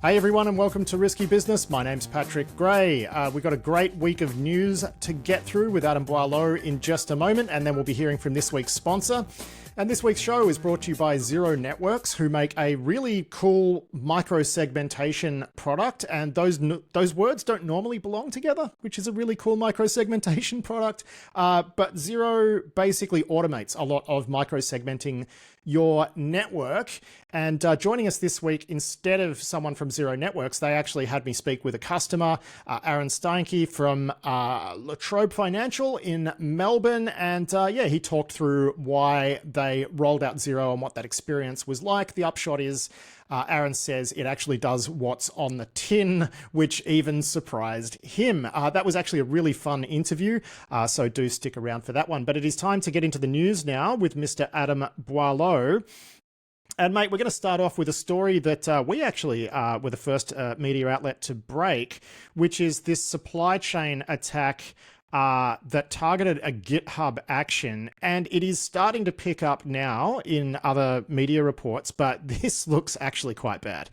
Hey everyone, and welcome to Risky Business. My name's Patrick Gray. We've got a great week of news to get through with Adam Boileau in just a moment, and then we'll be hearing from this week's sponsor. And this week's show is brought to you by Zero Networks, who make a really cool micro-segmentation product. And those words don't normally belong together, which is a really cool micro-segmentation product. But Zero basically automates a lot of micro-segmenting your network. And joining us this week, instead of someone from Zero Networks, they actually had me speak with a customer, Aaron Steinke from Latrobe Financial in Melbourne. And yeah, he talked through why they rolled out Zero and what that experience was like. The upshot is, Aaron says it actually does what's on the tin, which even surprised him. That was actually a really fun interview, so do stick around for that one. But it is time to get into the news now with Mr. Adam Boileau. And mate, we're going to start off with a story that we actually were the first media outlet to break, which is this supply chain attack that targeted a Github action, and it is starting to pick up now in other media reports, but this looks actually quite bad.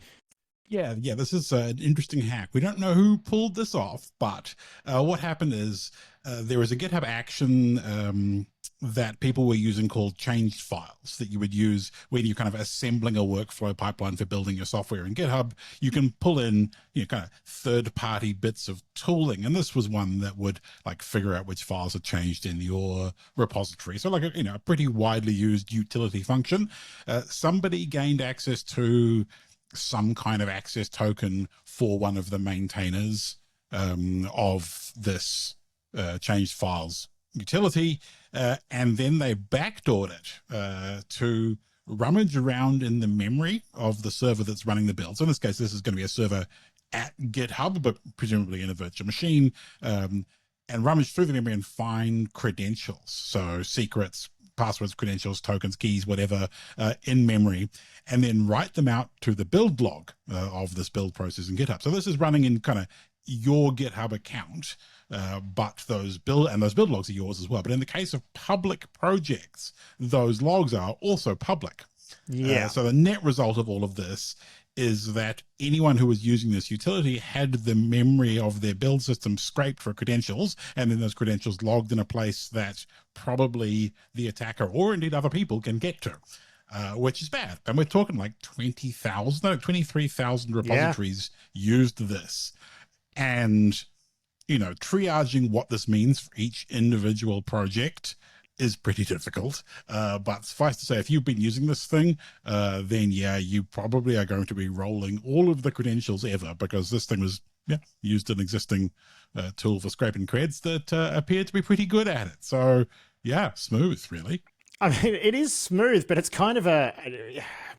Yeah, this is an interesting hack. We don't know who pulled this off, but what happened is there was a GitHub action that people were using called changed files that you would use when you're kind of assembling a workflow pipeline for building your software in GitHub. You can pull in, kind of third-party bits of tooling, and this was one that would like figure out which files are changed in your repository. So like a pretty widely used utility function. Somebody gained access to some kind of access token for one of the maintainers of this changed files utility, and then they backdoored it to rummage around in the memory of the server that's running the build. So in this case, this is going to be a server at GitHub, but presumably in a virtual machine, and rummage through the memory and find credentials. So secrets, passwords, credentials, tokens, keys, whatever, in memory, and then write them out to the build log of this build process in GitHub. So this is running in kind of your GitHub account, but those build logs are yours as well. But in the case of public projects, those logs are also public. Yeah. So the net result of all of this is that anyone who was using this utility had the memory of their build system scraped for credentials, and then those credentials logged in a place that probably the attacker or indeed other people can get to, which is bad. And we're talking like 23,000 repositories used this. And, triaging what this means for each individual project is pretty difficult. But suffice to say, if you've been using this thing, then yeah, you probably are going to be rolling all of the credentials ever, because this thing was used an existing tool for scraping creds that appeared to be pretty good at it. So yeah, smooth, really. I mean, it is smooth, but it's kind of a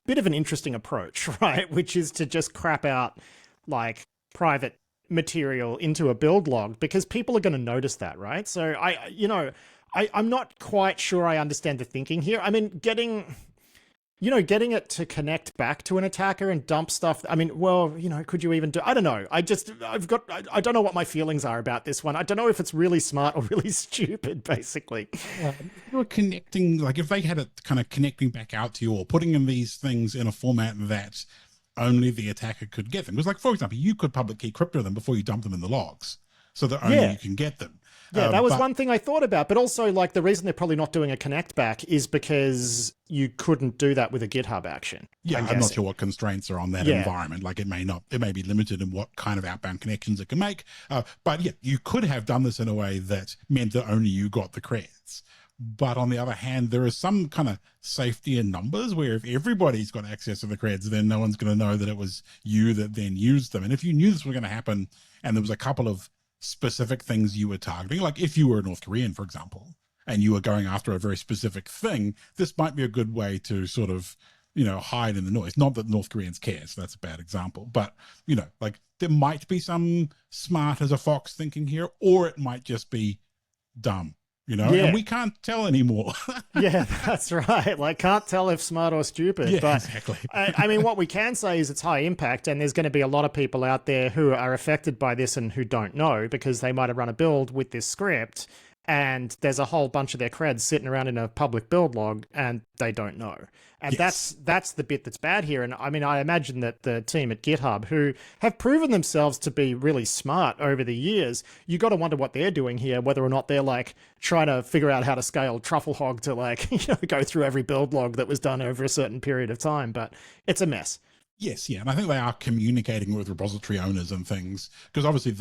bit of an interesting approach, right? Which is to just crap out like private material into a build log, because people are going to notice that, right? So I'm not quite sure I understand the thinking here. I mean, getting it to connect back to an attacker and dump stuff. I mean, well, could you even do, I don't know. I don't know what my feelings are about this one. I don't know if it's really smart or really stupid, basically. You're connecting, like if they had it kind of connecting back out to you or putting in these things in a format that only the attacker could get them. Because like, for example, you could public key crypto them before you dump them in the logs, so that only you can get them. Yeah, that was one thing I thought about. But also, like, the reason they're probably not doing a connect back is because you couldn't do that with a GitHub action. Yeah, I'm not sure what constraints are on that environment. Like, it may be limited in what kind of outbound connections it can make. But yeah, you could have done this in a way that meant that only you got the creds. But on the other hand, there is some kind of safety in numbers where if everybody's got access to the creds, then no one's going to know that it was you that then used them. And if you knew this was going to happen and there was a couple of specific things you were targeting, like if you were a North Korean, for example, and you were going after a very specific thing, this might be a good way to sort of, hide in the noise. Not that North Koreans care, so that's a bad example, but, like there might be some smart as a fox thinking here, or it might just be dumb. And we can't tell anymore. Yeah, that's right. Like, can't tell if smart or stupid. Yeah, but, exactly. I mean, what we can say is it's high impact, and there's going to be a lot of people out there who are affected by this and who don't know, because they might have run a build with this script and there's a whole bunch of their creds sitting around in a public build log and they don't know. And that's the bit that's bad here. And I mean, I imagine that the team at GitHub, who have proven themselves to be really smart over the years, you got to wonder what they're doing here, whether or not they're like trying to figure out how to scale Trufflehog to like, go through every build log that was done over a certain period of time. But it's a mess. Yes, yeah. And I think they are communicating with repository owners and things, because obviously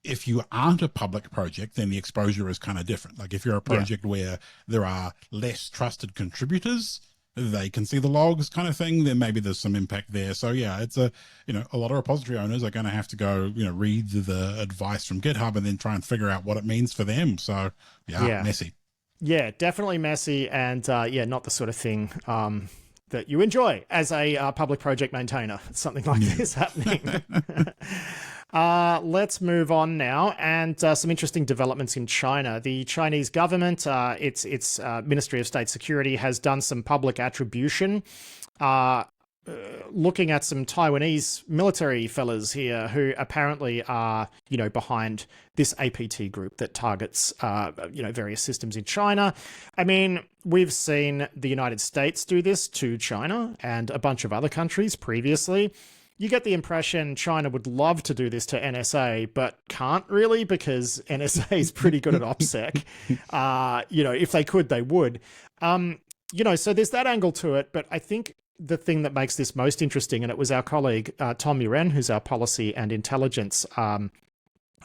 if you aren't a public project, then the exposure is kind of different. Like if you're a project where there are less trusted contributors, they can see the logs kind of thing, then maybe there's some impact there. So yeah, it's a lot of repository owners are going to have to go, read the advice from GitHub and then try and figure out what it means for them. So yeah. Messy. Yeah, definitely messy. And not the sort of thing that you enjoy as a public project maintainer. Something like this happening. Let's move on now, and some interesting developments in China. The Chinese government, its Ministry of State Security, has done some public attribution, looking at some Taiwanese military fellas here who apparently are, behind this APT group that targets, various systems in China. I mean, we've seen the United States do this to China and a bunch of other countries previously. You get the impression China would love to do this to NSA, but can't really, because NSA is pretty good at OPSEC. If they could, they would. So there's that angle to it. But I think the thing that makes this most interesting, and it was our colleague, Tom Muren, who's our policy and intelligence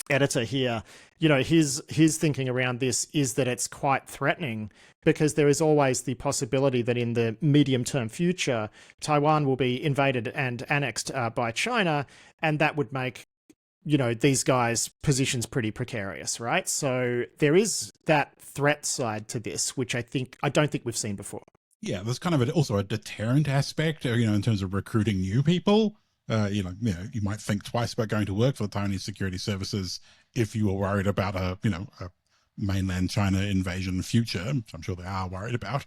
editor here, his thinking around this is that it's quite threatening, because there is always the possibility that in the medium-term future, Taiwan will be invaded and annexed by China, and that would make, these guys' positions pretty precarious, right? So there is that threat side to this, which I don't think we've seen before. Yeah, there's kind of also a deterrent aspect, in terms of recruiting new people. You might think twice about going to work for the Taiwanese security services if you were worried about a mainland China invasion future, which I'm sure they are worried about.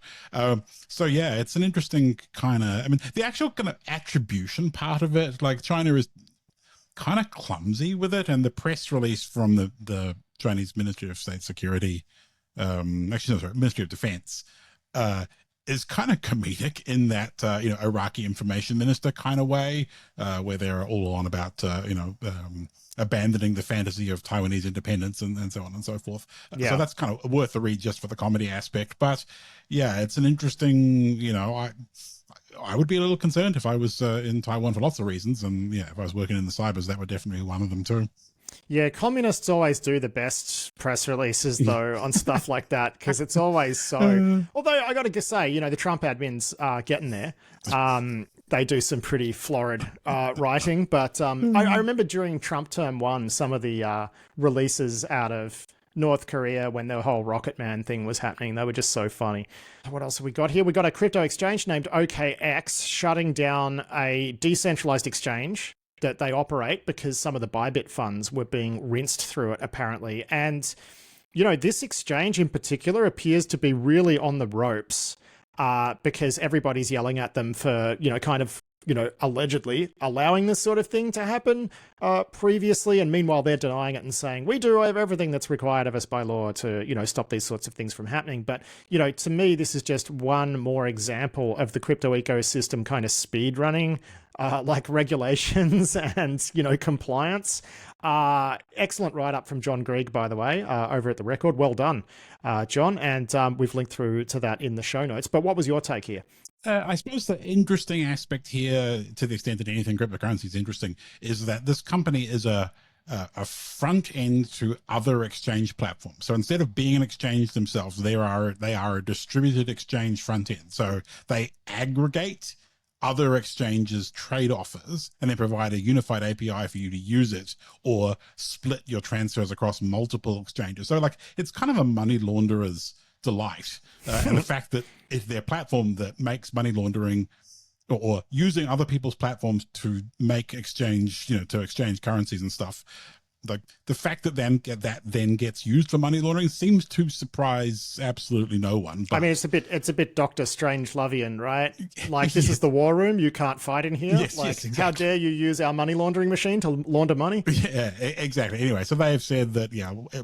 So yeah, it's an interesting kind of, the actual kind of attribution part of it, like China is kind of clumsy with it. And the press release from the Chinese Ministry of State Security, Ministry of Defense, is kind of comedic in that, Iraqi information minister kind of way, where they're all on about, abandoning the fantasy of Taiwanese independence and so on and so forth. So that's kind of worth a read just for the comedy aspect. But yeah, it's an interesting, I would be a little concerned if I was in Taiwan for lots of reasons. And yeah, if I was working in the cybers, that would definitely be one of them too. Yeah, communists always do the best press releases, though, on stuff like that, because it's always so... Although, I got to say, the Trump admins are getting there. They do some pretty florid writing, but I remember during Trump term 1, some of the releases out of North Korea when the whole Rocket Man thing was happening, they were just so funny. What else have we got here? We got a crypto exchange named OKX shutting down a decentralized exchange that they operate because some of the Bybit funds were being rinsed through it, apparently. And, this exchange in particular appears to be really on the ropes because everybody's yelling at them for, allegedly allowing this sort of thing to happen previously. And meanwhile, they're denying it and saying, we do everything that's required of us by law to, stop these sorts of things from happening. But, to me, this is just one more example of the crypto ecosystem kind of speed running like regulations and, compliance. Excellent write-up from John Grieg, by the way, over at The Record. Well done, John. And we've linked through to that in the show notes. But what was your take here? I suppose the interesting aspect here, to the extent that anything cryptocurrency is interesting, is that this company is a front end to other exchange platforms. So instead of being an exchange themselves, they are a distributed exchange front end. So they aggregate other exchanges' trade offers and then provide a unified API for you to use it, or split your transfers across multiple exchanges. So like, it's kind of a money launderer's delight. And the fact that it's their platform that makes money laundering or using other people's platforms to make exchange, to exchange currencies and stuff, like the fact that then gets used for money laundering seems to surprise absolutely no one. But it's a bit Dr. Strange-Lovian, right? Like, this is the war room, you can't fight in here. Yes, exactly. How dare you use our money laundering machine to launder money? Yeah, exactly. Anyway, so they have said that,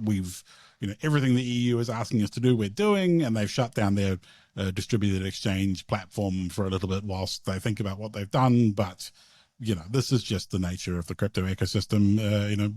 we've everything the EU is asking us to do, we're doing, and they've shut down their distributed exchange platform for a little bit whilst they think about what they've done. But, this is just the nature of the crypto ecosystem,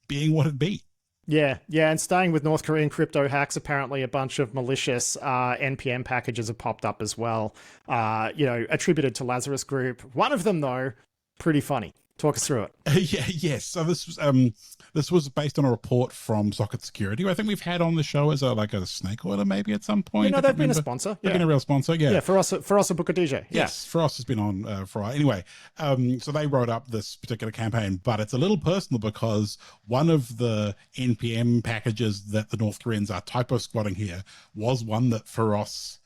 being what it be. Yeah, and staying with North Korean crypto hacks, apparently a bunch of malicious NPM packages have popped up as well, attributed to Lazarus Group. One of them, though, pretty funny. Talk us through it. Yes. So this was based on a report from Socket Security, who I think we've had on the show as a snake oiler maybe at some point. They've been a sponsor. They've been a real sponsor. Yeah, for us a Booker DJ. Yes, for us has been on for a while. Anyway, so they wrote up this particular campaign, but it's a little personal because one of the NPM packages that the North Koreans are typo squatting here was one that Feroz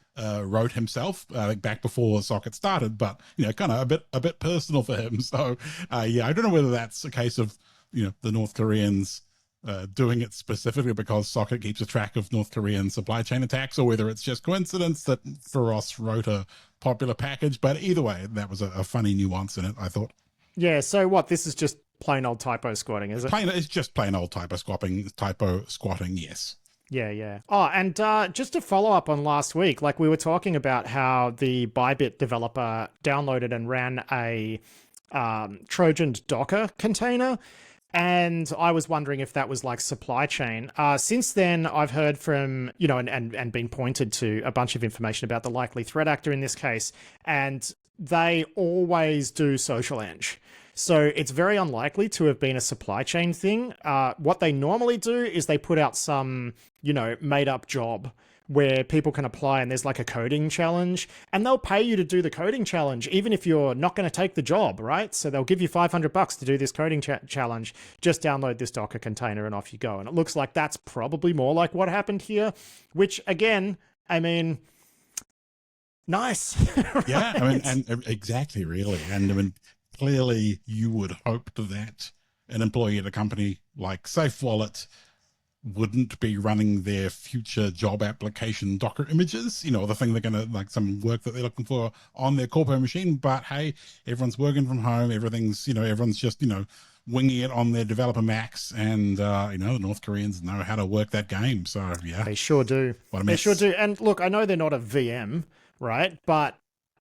wrote himself, back before Socket started, but kind of a bit personal for him. So I don't know whether that's a case of the North Koreans doing it specifically because Socket keeps a track of North Korean supply chain attacks, or whether it's just coincidence that Feroz wrote a popular package. But either way, that was a funny nuance in it, I thought. Yeah. So what? This is just plain old typo squatting, is it? It's just plain old typo squatting. Yes. Yeah. Oh, and just to follow up on last week, we were talking about how the Bybit developer downloaded and ran a Trojan Docker container, and I was wondering if that was supply chain. Since then, I've heard from, and been pointed to a bunch of information about the likely threat actor in this case, and they always do social eng. So it's very unlikely to have been a supply chain thing. What they normally do is they put out some, made up job where people can apply, and there's a coding challenge, and they'll pay you to do the coding challenge, even if you're not going to take the job, right? So they'll give you $500 to do this coding challenge. Just download this Docker container and off you go. And it looks like that's probably more like what happened here, which again, nice. Right? Yeah, and exactly, really. And clearly you would hope that an employee at a company like SafeWallet wouldn't be running their future job application Docker images, the thing they're going to, some work that they're looking for on their corpo machine. But hey, everyone's working from home. Everything's, everyone's just, winging it on their developer Macs. And, the North Koreans know how to work that game. So yeah. They sure do. What a mess. They sure do. And look, I know they're not a VM, right? But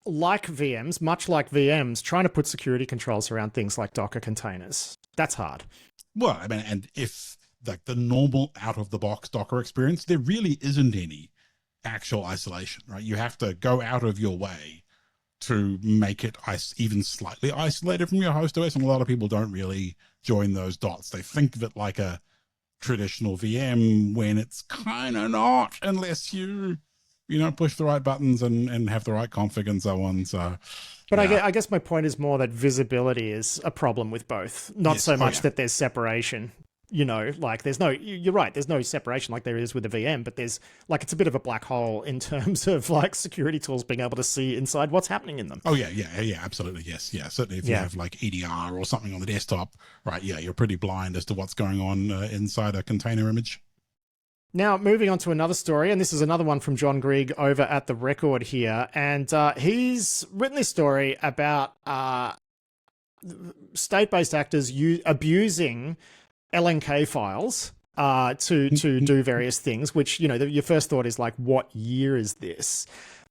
much like VMs, trying to put security controls around things like Docker containers, that's hard. Well, and if the normal out-of-the-box Docker experience, there really isn't any actual isolation, right? You have to go out of your way to make it even slightly isolated from your host OS, and a lot of people don't really join those dots. They think of it like a traditional VM when it's kind of not, unless you push the right buttons and have the right config and so on. So, but yeah. I guess my point is more that visibility is a problem with both, not so much that there's separation. There's no, you're right, there's no separation like there is with a VM, but there's it's a bit of a black hole in terms of security tools being able to see inside what's happening in them. Oh yeah, absolutely. Yes. Yeah. Certainly if you have EDR or something on the desktop, right. Yeah. You're pretty blind as to what's going on inside a container image. Now, moving on to another story, and this is another one from John Grigg over at The Record here, and he's written this story about state-based actors abusing LNK files to do various things, which, your first thought is what year is this?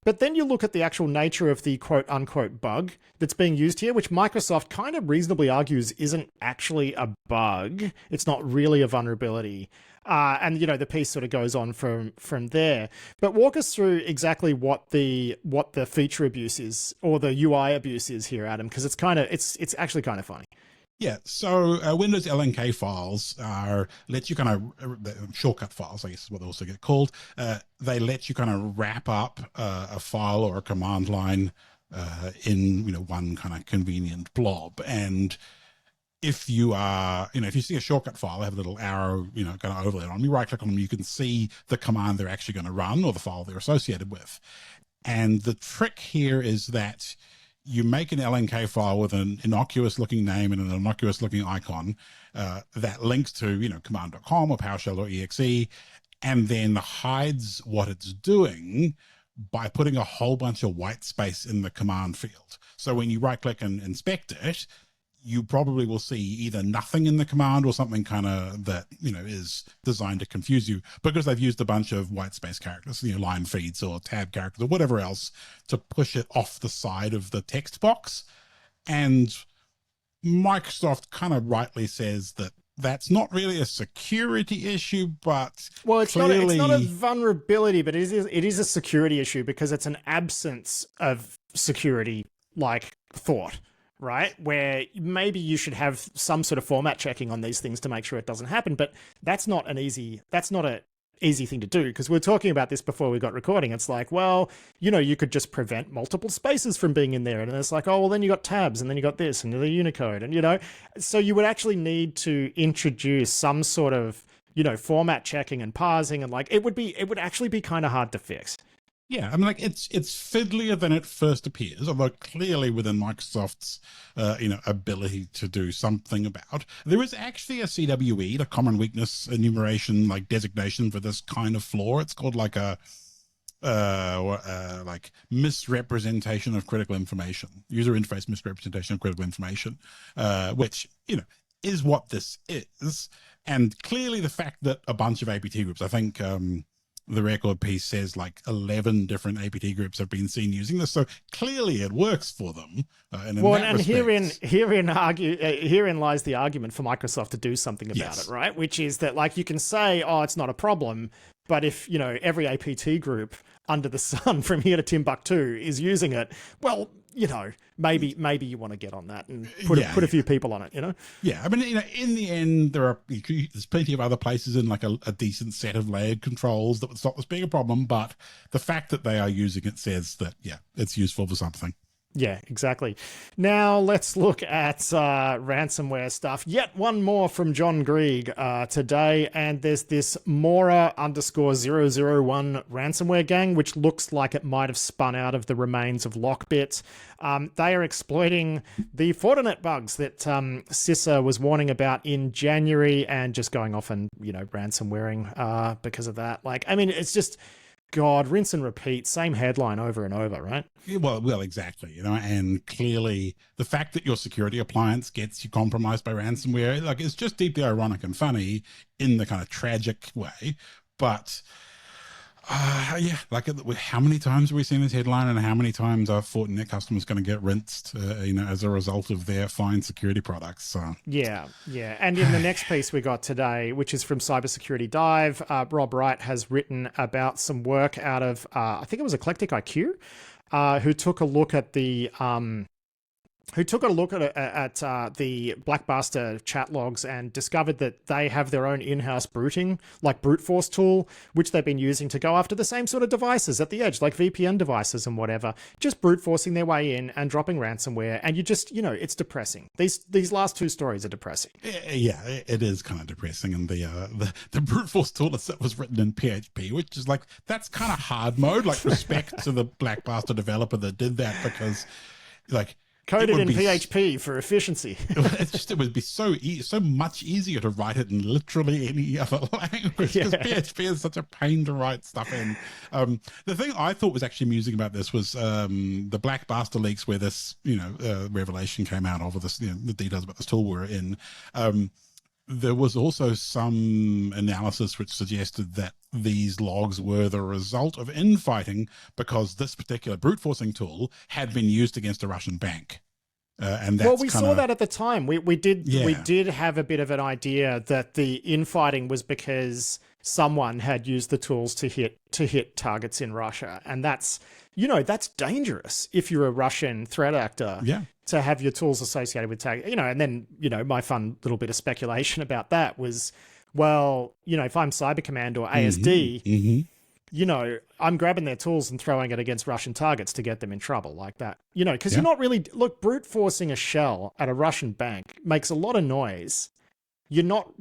But then you look at the actual nature of the quote-unquote bug that's being used here, which Microsoft kind of reasonably argues isn't actually a bug. It's not really a vulnerability. And, the piece sort of goes on from there. But walk us through exactly what the feature abuse is, or the UI abuse is here, Adam, because it's actually kind of funny. Yeah, so Windows LNK files let you shortcut files, I guess is what they also get called. They let you wrap up a file or a command line in one kind of convenient blob. And if you are, if you see a shortcut file, they have a little arrow, kind of overlay on. You right click on them, you can see the command they're actually going to run or the file they're associated with. And the trick here is that you make an LNK file with an innocuous looking name and an innocuous looking icon that links to, command.com or PowerShell or exe, and then hides what it's doing by putting a whole bunch of white space in the command field. So when you right click and inspect it, you probably will see either nothing in the command or something kind of that, is designed to confuse you, because they've used a bunch of white space characters, line feeds or tab characters or whatever else to push it off the side of the text box. And Microsoft kind of rightly says that that's not really a security issue, but it's not a vulnerability, but it is a security issue because it's an absence of security like thought, right? Where maybe you should have some sort of format checking on these things to make sure it doesn't happen, but that's not an easy thing to do, because we were talking about this before we got recording. It's like, well, you could just prevent multiple spaces from being in there, and it's like, oh, well, then you got tabs, and then you got this and the Unicode, and so you would actually need to introduce some sort of format checking and parsing, and it would actually be kind of hard to fix. Yeah, I mean, it's fiddlier than it first appears, although clearly within Microsoft's, ability to do something about. There is actually a CWE, the Common Weakness Enumeration, designation for this kind of flaw. It's called a misrepresentation of critical information, user interface misrepresentation of critical information, which, is what this is. And clearly the fact that a bunch of APT groups, I think, the record piece says 11 different APT groups have been seen using this, so clearly it works for them. Herein lies the argument for Microsoft to do something about it, right? Which is that you can say, oh, it's not a problem, but if every APT group under the sun from here to Timbuktu is using it, well, maybe you want to get on that and put a few people on it, Yeah, I mean, in the end, there's plenty of other places in a decent set of layered controls that would stop this being a problem, but the fact that they are using it says that, it's useful for something. Yeah, exactly. Now let's look at ransomware stuff. Yet one more from John Grieg today, and there's this Mora_001 ransomware gang, which looks like it might have spun out of the remains of LockBit. They are exploiting the Fortinet bugs that CISA was warning about in January, and just going off and ransomwaring because of that. It's just, God, rinse and repeat, same headline over and over, right? Well, exactly. And clearly the fact that your security appliance gets you compromised by ransomware, it's just deeply ironic and funny in the kind of tragic way. But how many times have we seen this headline, and how many times are Fortinet customers going to get rinsed, as a result of their fine security products? So. Yeah. And in the next piece we got today, which is from Cybersecurity Dive, Rob Wright has written about some work out of, I think it was Eclectic IQ, who took a look at the the Blackbuster chat logs and discovered that they have their own in-house brute force tool, which they've been using to go after the same sort of devices at the edge, like VPN devices and whatever, just brute forcing their way in and dropping ransomware. And you just, it's depressing. These last two stories are depressing. Yeah, it is kind of depressing. And the brute force tool itself was written in PHP, which is that's kind of hard mode, respect to the Blackbuster developer that did that, because coded in PHP for efficiency. It would be so much easier to write it in literally any other language, because PHP is such a pain to write stuff in. The thing I thought was actually amusing about this was the Blackbuster leaks, where this revelation came out of, this the details about this tool were in. There was also some analysis which suggested that these logs were the result of infighting, because this particular brute forcing tool had been used against a Russian bank. And that's we saw that at the time. We did have a bit of an idea that the infighting was because someone had used the tools to hit targets in Russia, and that's dangerous if you're a Russian threat actor. Yeah. To have your tools associated with tag, and then, my fun little bit of speculation about that was, well, if I'm Cyber Command or ASD, I'm grabbing their tools and throwing it against Russian targets to get them in trouble like that, because you're not really, brute forcing a shell at a Russian bank makes a lot of noise. You're not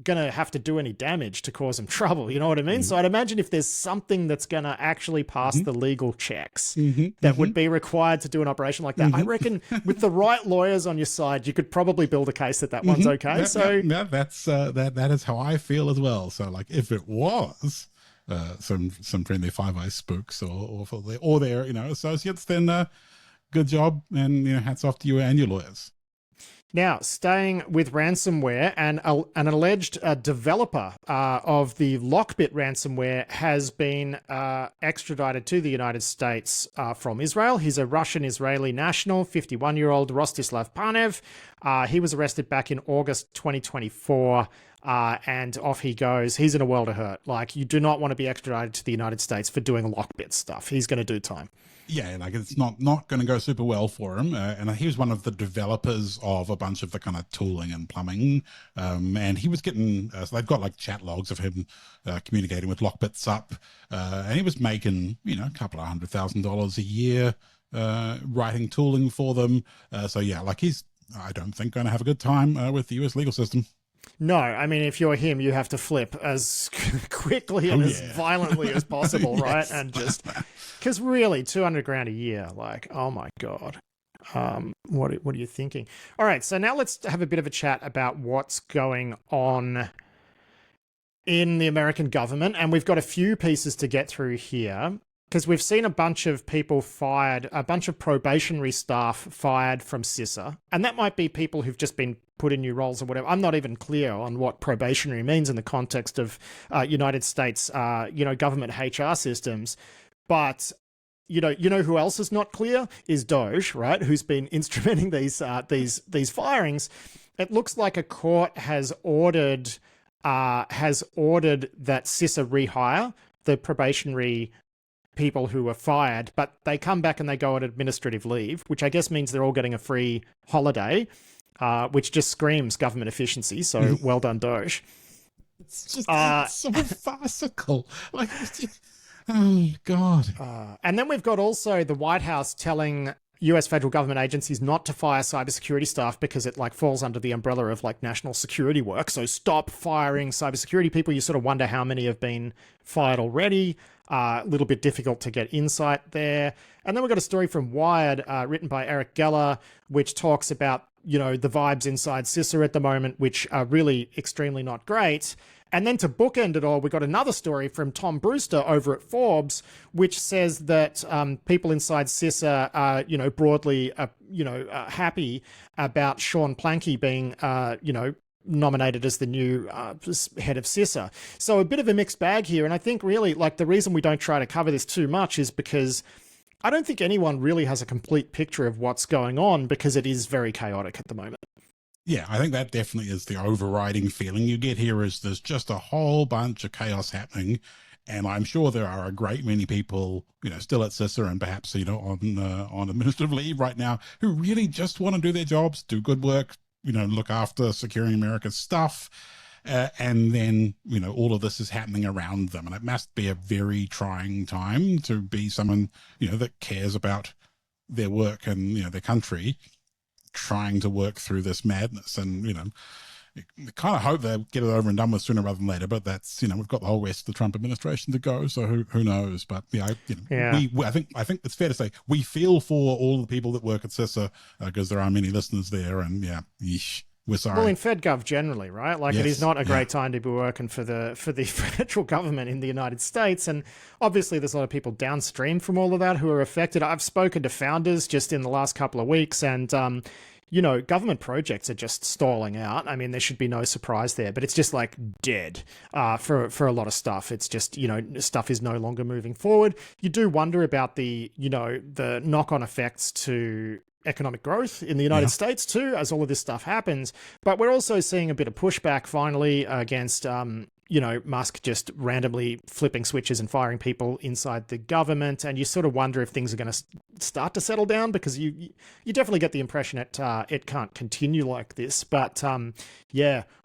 going to have to do any damage to cause them trouble. You know what I mean? So I'd imagine if there's something that's going to actually pass the legal checks that would be required to do an operation like that, I reckon with the right lawyers on your side, you could probably build a case that one's okay. That is how I feel as well. So if it was some friendly Five Eyes spooks or their associates, then good job, and hats off to you and your lawyers. Now, staying with ransomware, an alleged developer of the LockBit ransomware has been extradited to the United States from Israel. He's a Russian-Israeli national, 51-year-old Rostislav Panev. He was arrested back in August 2024, and off he goes. He's in a world of hurt. Like, you do not want to be extradited to the United States for doing LockBit stuff. He's going to do time. Yeah, like it's not going to go super well for him. And he was one of the developers of a bunch of the kind of tooling and plumbing. And he was getting, so they've got like chat logs of him communicating with LockBit Sup. And he was making, a couple of $100,000 a year writing tooling for them. So yeah, like he's, I don't think, going to have a good time with the US legal system. No, I mean, if you're him, you have to flip as quickly and as violently as possible, right? And just, because really, $200,000 a year, like, oh my God. What are you thinking? All right, so now let's have a bit of a chat about what's going on in the American government. And we've got a few pieces to get through here, because we've seen a bunch of people fired, a bunch of probationary staff fired from CISA. And that might be people who've just been put in new roles or whatever. I'm not even clear on what probationary means in the context of United States, government HR systems. But you know who else is not clear is Doge, right? Who's been instrumenting these firings. It looks like a court has ordered that CISA rehire the probationary people who were fired, but they come back and they go on administrative leave, which I guess means they're all getting a free holiday, which just screams government efficiency. So well done, Doge. It's just so farcical. Like, oh God. And then we've got also the White House telling US federal government agencies not to fire cybersecurity staff because it like falls under the umbrella of like national security work. So stop firing cybersecurity people. You sort of wonder how many have been fired already. A little bit difficult to get insight there. And then we've got a story from Wired written by Eric Geller, which talks about, the vibes inside CISA at the moment, which are really extremely not great. And then to bookend it all, we got another story from Tom Brewster over at Forbes, which says that people inside CISA are, broadly, happy about Sean Planky being, nominated as the new head of CISA. So a bit of a mixed bag here. And I think really, like, the reason we don't try to cover this too much is because I don't think anyone really has a complete picture of what's going on, because it is very chaotic at the moment. Yeah, I think that definitely is the overriding feeling you get here, is there's just a whole bunch of chaos happening. And I'm sure there are a great many people, still at CISA and perhaps, on administrative leave right now, who really just want to do their jobs, do good work, look after securing America's stuff. And then, all of this is happening around them. And it must be a very trying time to be someone, that cares about their work and, their country, trying to work through this madness. And, I kind of hope they'll get it over and done with sooner rather than later, but that's, we've got the whole rest of the Trump administration to go. So who knows? But I think it's fair to say we feel for all the people that work at CISA, because there are many listeners there, and we're sorry. Well, in FedGov generally, right? Like, yes, it is not a great time to be working for the federal government in the United States. And obviously there's a lot of people downstream from all of that who are affected. I've spoken to founders just in the last couple of weeks, and government projects are just stalling out. I mean, there should be no surprise there, but it's just like dead for a lot of stuff. It's just, stuff is no longer moving forward. You do wonder about the knock-on effects to economic growth in the United States too, as all of this stuff happens. But we're also seeing a bit of pushback finally against, Musk just randomly flipping switches and firing people inside the government. And you sort of wonder if things are going to start to settle down, because you definitely get the impression it can't continue like this. But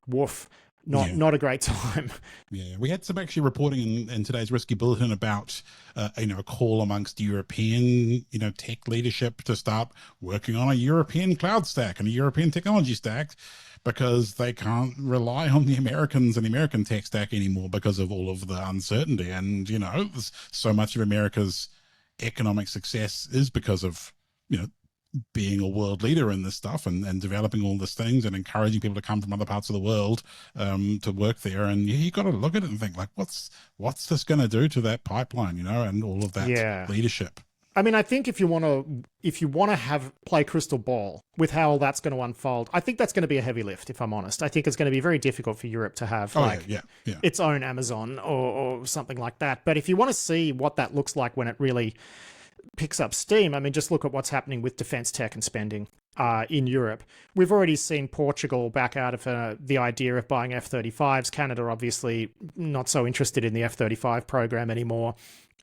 woof. Not a great time. Yeah, we had some actually reporting in today's Risky Bulletin about, a call amongst European, tech leadership to start working on a European cloud stack and a European technology stack, because they can't rely on the Americans and the American tech stack anymore because of all of the uncertainty. And, so much of America's economic success is because of, being a world leader in this stuff and developing all these things and encouraging people to come from other parts of the world to work there. And you got to look at it and think, like, what's this going to do to that pipeline, and all of that leadership. I mean, I think if you want to have play crystal ball with how all that's going to unfold, I think that's going to be a heavy lift. If I'm honest, I think it's going to be very difficult for Europe to have its own Amazon or something like that. But if you want to see what that looks like when it really picks up steam, I mean, just look at what's happening with defense tech and spending in Europe. We've already seen Portugal back out of the idea of buying F-35s. Canada, obviously, not so interested in the F-35 program anymore.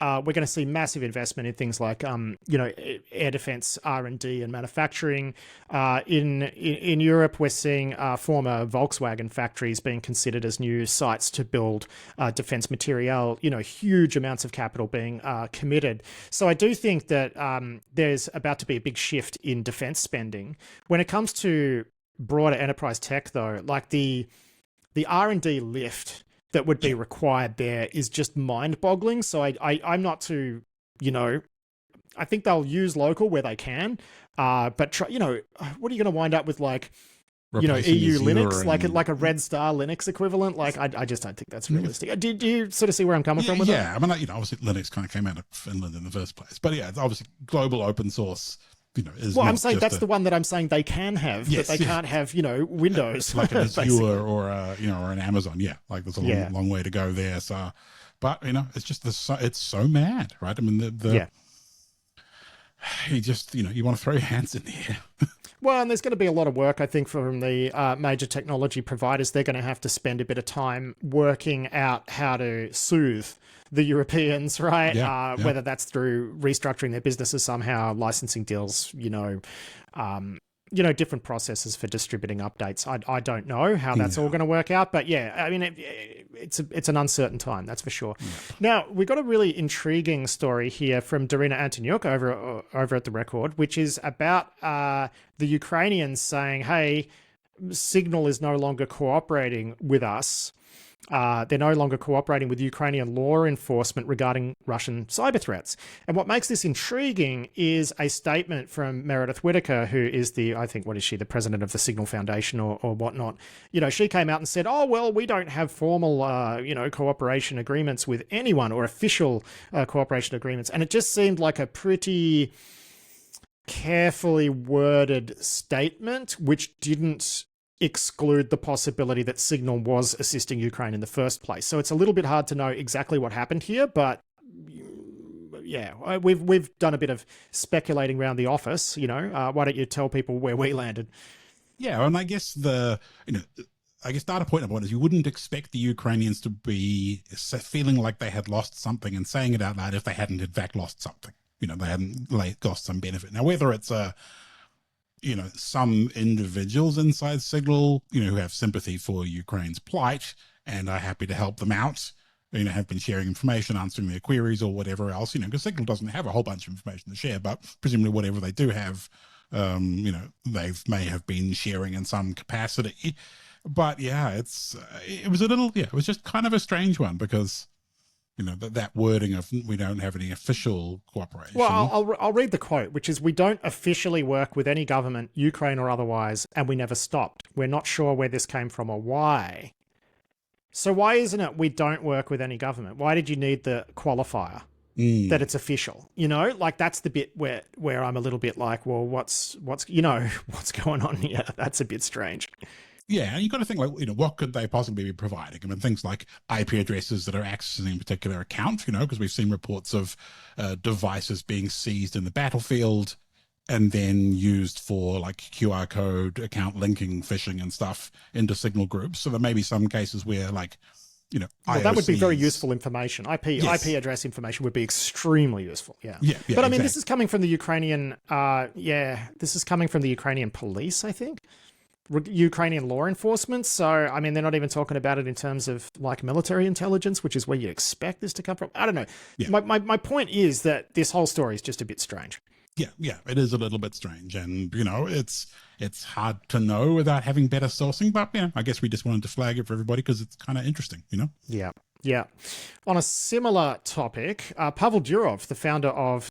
We're going to see massive investment in things like, air defense R&D and manufacturing. In Europe, we're seeing former Volkswagen factories being considered as new sites to build defense material. Huge amounts of capital being committed. So I do think that there's about to be a big shift in defense spending. When it comes to broader enterprise tech, though, like the R&D lift that would be required there is just mind-boggling. So I'm not too, I think they'll use local where they can, but what are you going to wind up with, like, Replacing EU Azure Linux, like a Red Star Linux equivalent? Like, I just don't think that's realistic. Do you sort of see where I'm coming from with that? Yeah, I mean, obviously Linux kind of came out of Finland in the first place, but yeah, it's obviously global open source. I'm saying that's the one that I'm saying they can have, but they can't have, Windows. Like an Azure or an Amazon. Yeah, like there's a long way to go there. So, but it's just it's so mad, right? I mean, you want to throw your hands in the air. Well, and there's going to be a lot of work, I think, from the major technology providers. They're going to have to spend a bit of time working out how to soothe the Europeans, right? Whether that's through restructuring their businesses somehow, licensing deals, different processes for distributing updates. I don't know how that's all going to work out, but yeah, I mean, it's an uncertain time, that's for sure. Yeah. Now, we've got a really intriguing story here from Darina Antoniuk over at The Record, which is about the Ukrainians saying, hey, Signal is no longer cooperating with us. They're no longer cooperating with Ukrainian law enforcement regarding Russian cyber threats. And what makes this intriguing is a statement from Meredith Whittaker, who is the president of the Signal Foundation or whatnot. She came out and said, oh, well, we don't have formal, cooperation agreements with anyone or official cooperation agreements. And it just seemed like a pretty carefully worded statement, which didn't exclude the possibility that Signal was assisting Ukraine in the first place. So it's a little bit hard to know exactly what happened here, but yeah, we've done a bit of speculating around the office. Why don't you tell people where we landed? Yeah, and I guess data point number one is you wouldn't expect the Ukrainians to be feeling like they had lost something and saying it out loud if they hadn't in fact lost something. They hadn't lost some benefit. Now, whether it's some individuals inside Signal, who have sympathy for Ukraine's plight and are happy to help them out, have been sharing information, answering their queries or whatever else, because Signal doesn't have a whole bunch of information to share, but presumably whatever they do have, they may have been sharing in some capacity. But yeah, it was just kind of a strange one because that wording of we don't have any official cooperation. Well, I'll read the quote, which is, we don't officially work with any government, Ukraine or otherwise, and we never stopped. We're not sure where this came from or why. So why isn't it we don't work with any government? Why did you need the qualifier that it's official? Like that's the bit where I'm a little bit like, well, what's going on here? That's a bit strange. Yeah, and you got to think, what could they possibly be providing? I mean, things like IP addresses that are accessing a particular account, because we've seen reports of devices being seized in the battlefield and then used for like QR code account linking, phishing and stuff into Signal groups. So there may be some cases where that would be very useful information. IP address information would be extremely useful. Yeah. But I mean, This is coming from the Ukrainian, this is coming from the Ukrainian police, I think. Ukrainian law enforcement. So, I mean, they're not even talking about it in terms of like military intelligence, which is where you expect this to come from. I don't know. Yeah. My point is that this whole story is just a bit strange. Yeah, it is a little bit strange. And, it's hard to know without having better sourcing. But, I guess we just wanted to flag it for everybody because it's kind of interesting, Yeah. On a similar topic, Pavel Durov, the founder and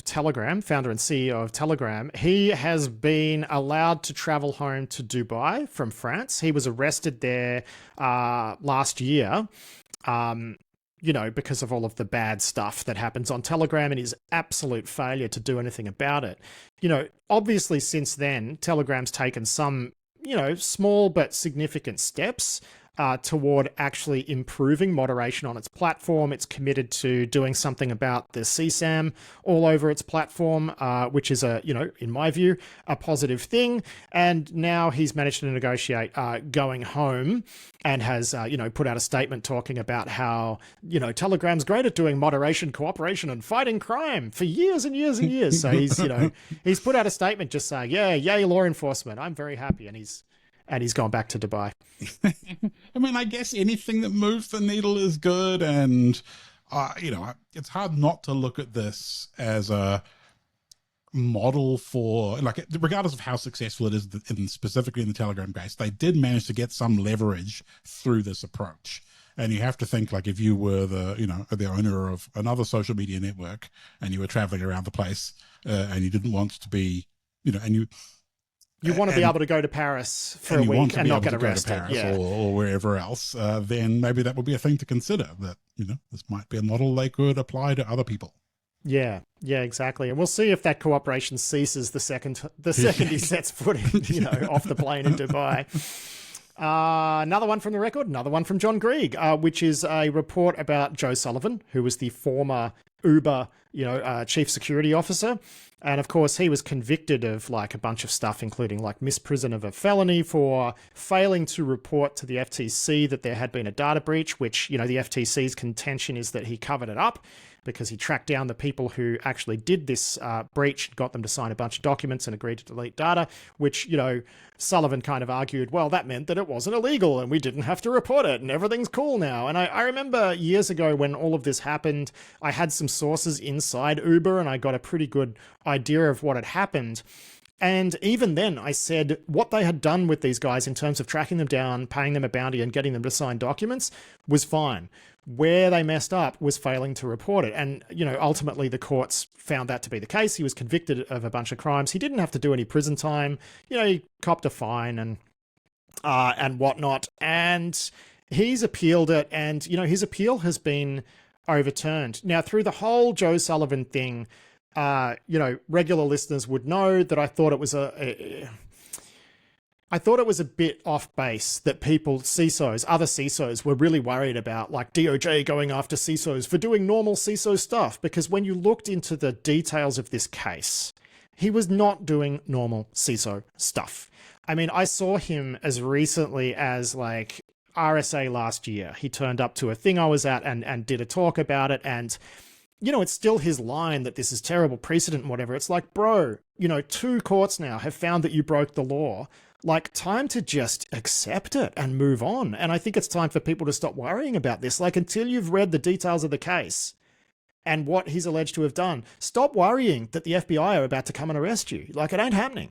CEO of Telegram, he has been allowed to travel home to Dubai from France. He was arrested there last year. because of all of the bad stuff that happens on Telegram and his absolute failure to do anything about it. Obviously since then, Telegram's taken some, small but significant steps toward actually improving moderation on its platform. It's committed to doing something about the CSAM all over its platform, which is in my view, a positive thing. And now he's managed to negotiate going home and has, put out a statement talking about how, Telegram's great at doing moderation, cooperation, and fighting crime for years and years and years. So he's, he's put out a statement just saying, yeah, yay, law enforcement. I'm very happy. And he's gone back to Dubai. I mean, I guess anything that moves the needle is good. And, it's hard not to look at this as a model for, like, regardless of how successful it is, specifically in the Telegram case, they did manage to get some leverage through this approach. And you have to think, like, if you were the owner of another social media network and you were traveling around the place and you didn't want to be, and you want to be able to go to Paris for a week and not get arrested, or wherever else, then maybe that would be a thing to consider, that, this might be a model they could apply to other people. Yeah, exactly. And we'll see if that cooperation ceases the second he sets foot off the plane in Dubai. Another one from the record, another one from John Grieg, which is a report about Joe Sullivan, who was the former Uber, chief security officer. And of course, he was convicted of like a bunch of stuff, including like misprision of a felony for failing to report to the FTC that there had been a data breach, which, the FTC's contention is that he covered it up because he tracked down the people who actually did this breach, got them to sign a bunch of documents and agreed to delete data, which, Sullivan kind of argued, well, that meant that it wasn't illegal and we didn't have to report it and everything's cool now. And I remember years ago when all of this happened, I had some sources inside Uber and I got a pretty good idea of what had happened. And even then I said what they had done with these guys in terms of tracking them down, paying them a bounty and getting them to sign documents was fine. Where they messed up was failing to report it. And, ultimately the courts found that to be the case. He was convicted of a bunch of crimes. He didn't have to do any prison time. He copped a fine and whatnot. And he's appealed it. And, his appeal has been overturned. Now, through the whole Joe Sullivan thing, regular listeners would know that I thought it was a bit off base that other CISOs were really worried about, like DOJ going after CISOs for doing normal CISO stuff. Because when you looked into the details of this case, he was not doing normal CISO stuff. I mean, I saw him as recently as like RSA last year. He turned up to a thing I was at and did a talk about it. And, it's still his line that this is terrible precedent and whatever. It's like, bro, 2 courts now have found that you broke the law. Like, time to just accept it and move on. And I think it's time for people to stop worrying about this. Like, until you've read the details of the case and what he's alleged to have done, stop worrying that the FBI are about to come and arrest you. Like, it ain't happening.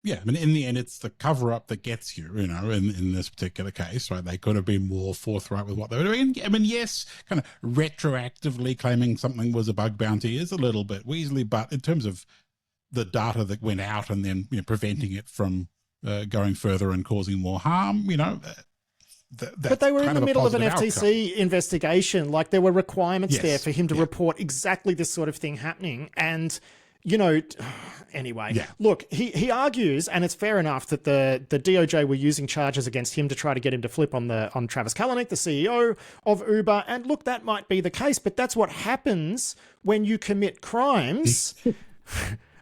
Yeah, I mean, in the end, it's the cover-up that gets you, in this particular case, right? They could have been more forthright with what they were doing. I mean, yes, kind of retroactively claiming something was a bug bounty is a little bit weaselly, but in terms of the data that went out and then preventing it from going further and causing more harm, but they were in the middle of an FTC investigation. Like, there were requirements there for him to report exactly this sort of thing happening. And, anyway, look, he argues, and it's fair enough, that the DOJ were using charges against him to try to get him to flip on Travis Kalanick, the CEO of Uber. And look, that might be the case, but that's what happens when you commit crimes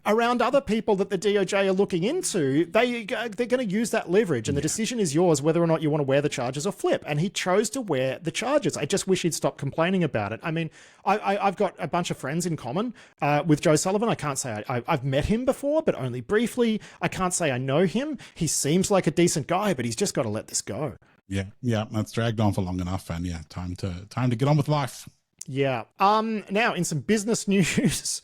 around other people that the DOJ are looking into. They're going to use that leverage, and the decision is yours whether or not you want to wear the charges or flip. And he chose to wear the charges. I just wish he'd stop complaining about it. I mean, I've got a bunch of friends in common with Joe Sullivan. I can't say I've met him before, but only briefly. I can't say I know him. He seems like a decent guy, but he's just got to let this go. Yeah, that's dragged on for long enough, and time to get on with life. Yeah. Now in some business news,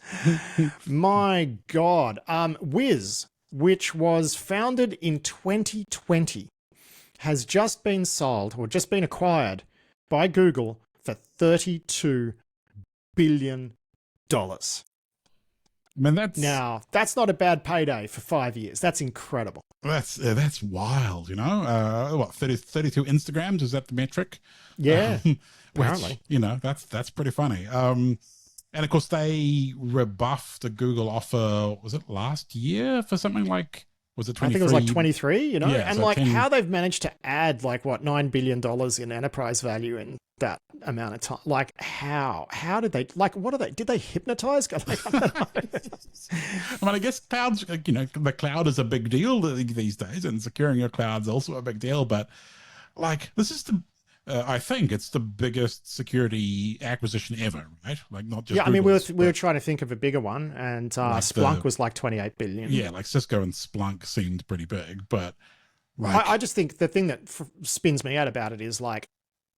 my God, Wiz, which was founded in 2020, has just been sold or just been acquired by Google for $32 billion. I mean, that's not a bad payday for 5 years. That's incredible. That's wild, you know. What, 32 Instagrams, is that the metric? Yeah, apparently. Which, you know, that's pretty funny. And of course, they rebuffed the Google offer. Was it last year for something like? Was it 23? I think it was like 23. You know, yeah, and so like how they've managed to add like what $9 billion in enterprise value in that amount of time. Like how did they? Like what are they? Did they hypnotize? Like, I don't know. I mean, I guess clouds. You know, the cloud is a big deal these days, and securing your cloud is also a big deal. But like, this is the. I think it's the biggest security acquisition ever, right? Like not just. Yeah, Google's, I mean, we were trying to think of a bigger one, and like Splunk was like 28 billion. Yeah, like Cisco and Splunk seemed pretty big, but like, I just think the thing that spins me out about it is like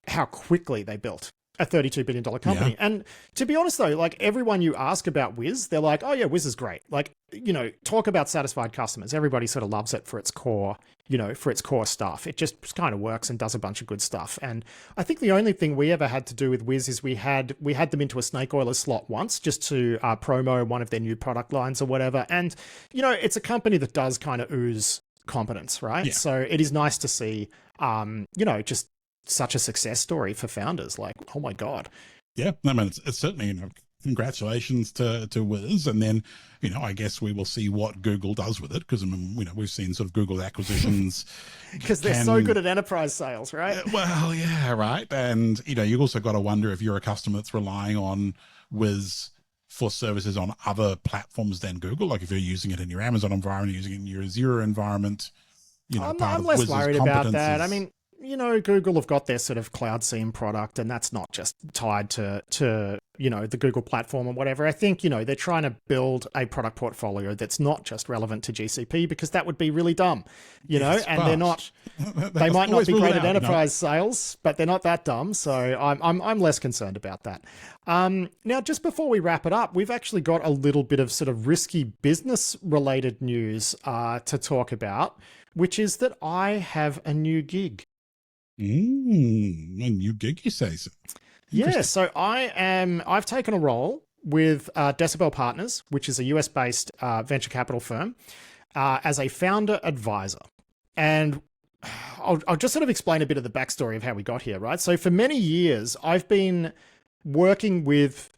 how quickly they built a $32 billion company. Yeah. And to be honest though, like everyone you ask about Wiz, they're like, oh yeah, Wiz is great. Like, you know, talk about satisfied customers. Everybody sort of loves it for its core, you know, for its core stuff. It just kind of works and does a bunch of good stuff. And I think the only thing we ever had to do with Wiz is we had them into a snake oiler slot once just to promo one of their new product lines or whatever. And, you know, it's a company that does kind of ooze competence, right? Yeah. So it is nice to see, you know, just such a success story for founders. Like, oh my God. Yeah, I mean, it's certainly, you know, congratulations to Wiz. And then, you know, I guess we will see what Google does with it, because, I mean, you know, we've seen sort of Google acquisitions. Because they're so good at enterprise sales, right? Well, yeah, right. And, you know, you've also got to wonder if you're a customer that's relying on Wiz for services on other platforms than Google. Like if you're using it in your Amazon environment, using it in your Azure environment, you know, I'm less worried about that. I mean, you know, Google have got their sort of Cloud SIEM product, and that's not just tied to you know, the Google platform or whatever. I think, you know, they're trying to build a product portfolio that's not just relevant to GCP, because that would be really dumb, you know, and they're not, they might not be great at enterprise sales, but they're not that dumb. So I'm less concerned about that. Now, just before we wrap it up, we've actually got a little bit of sort of risky business related news to talk about, which is that I have a new gig. A new gig, you say? So. Yeah, so I've taken a role with Decibel Partners, which is a US-based venture capital firm, as a founder advisor. And I'll just sort of explain a bit of the backstory of how we got here, right? So for many years, I've been working with